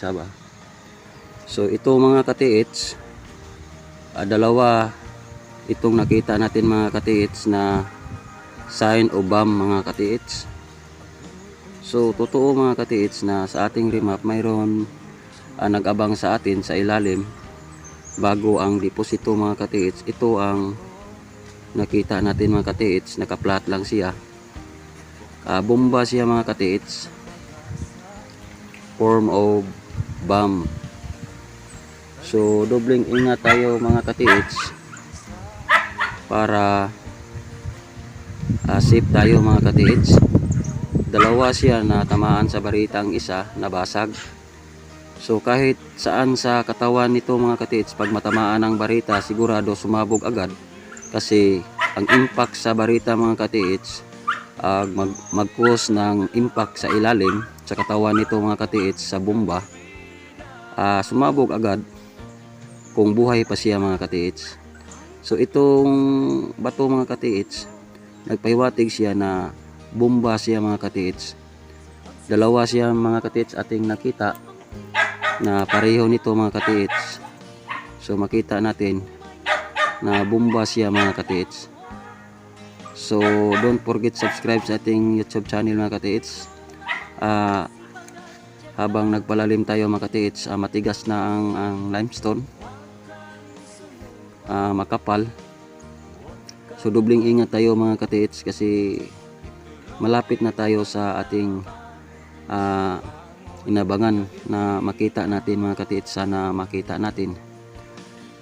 isa ba. So ito mga katiits, dalawa itong nakita natin mga katiits na sign o bomb mga katiits. So totoo mga katiits na sa ating remap mayroon nag-abang sa atin sa ilalim bago ang deposito mga katiits. Ito ang nakita natin mga katiits, naka-flat lang siya. Bomba siya mga katiits, form of bomb. So dobling ingat tayo mga katiits para safe tayo mga katiits. Dalawa siya na tamaan sa baritang, isa nabasag. So kahit saan sa katawan nito mga katiits, pag matamaan ng barita sigurado sumabog agad, kasi ang impact sa barita mga katiits mag-cause ng impact sa ilalim sa katawan nito mga katiits sa bomba, sumabog agad kung buhay pa siya mga katiits. So itong bato mga katiits, nagpahiwatig siya na bomba siya mga katiits. Dalawa siya mga katiits ating nakita na pareho nito mga katiits. So makita natin na bomba siya mga katiits. So don't forget subscribe sa ating YouTube channel mga katiits. Habang nagpalalim tayo mga katiits, matigas na ang limestone, makapal. So dobling ingat tayo mga katiits kasi malapit na tayo sa ating inabangan na makita natin mga katiits. Sana makita natin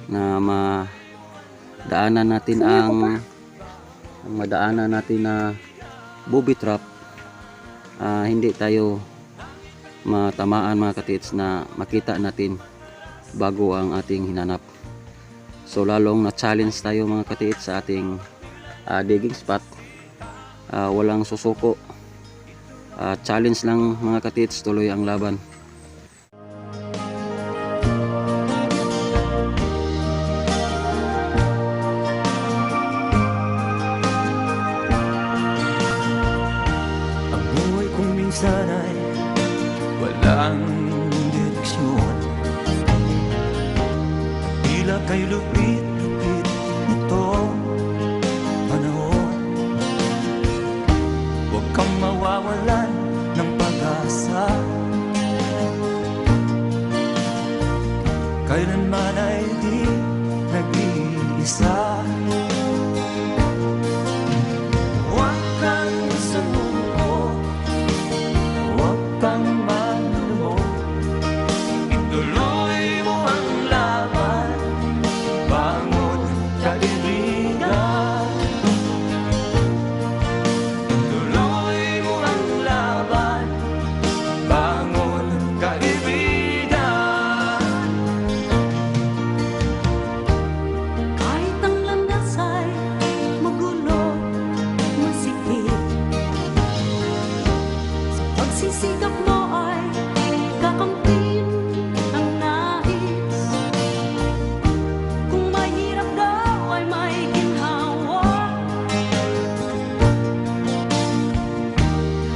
na madaanan natin ang madaanan natin na booby trap. Hindi tayo matamaan mga katiits, na makita natin bago ang ating hinanap. So lalong na challenge tayo mga katiits sa ating digging spot. Walang susuko, challenge lang mga katiits, tuloy ang laban. Ang buhay kong minsan ay walang direksyon, tila kay lupit-lupit itong panahon. Huwag kang mawawalan ng pag-asa, kailanman ay di nag-iisa. Huwag kang sumuko, huwag kang manlumog, ituloy mo ang laban, bangon kaibigan. Ituloy mo ang laban, bangon kaibigan. Kahit ang landas ay magulo, masikip, sa pagsisikap mo ay kakamtin ang nais. Kung mahirap daw ay may ginhawa,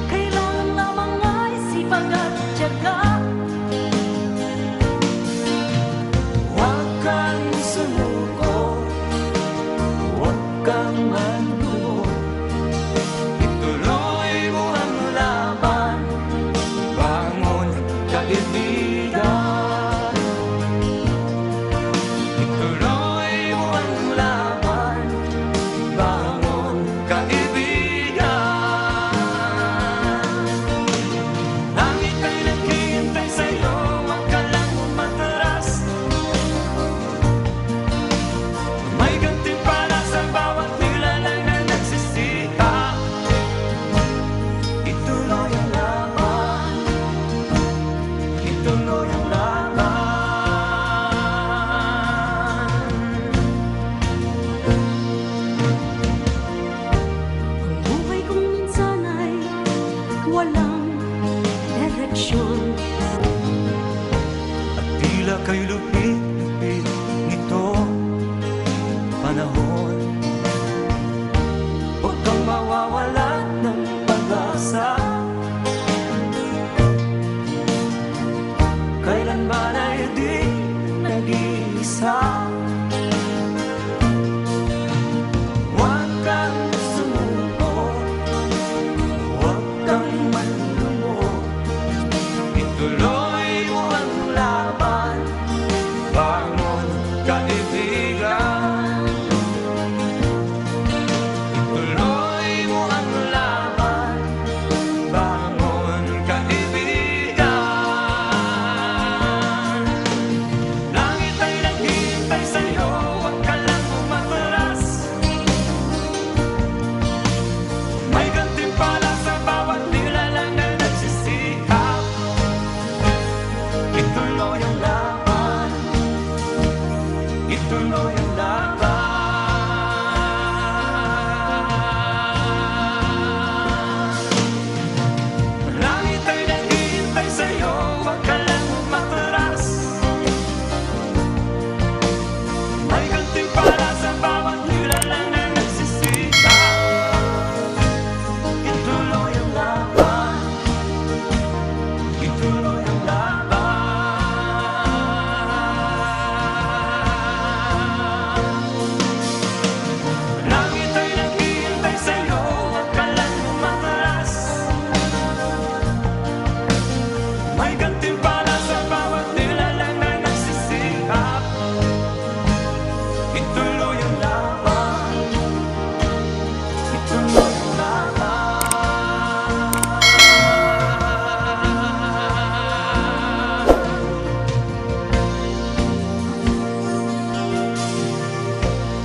kailangan lamang ay sipag at tiyaga. Huwag kang sumuko, huwag kang manlumog, ituloy mo ang laban, bangon kaibigan. Ituloy mo ang laban, bangon kaibigan. Langit ay naghihintay sa'yo, wag ka lang umatras. kaibigan. Ituloy mo ang laban, bangon kaibigan. Langit ay naghihintay sa'yo, huwag ka lang umatras. May gantimpala sa bawat nilalang na nagsisikap. Ituloy ang laban, ituloy ang laban.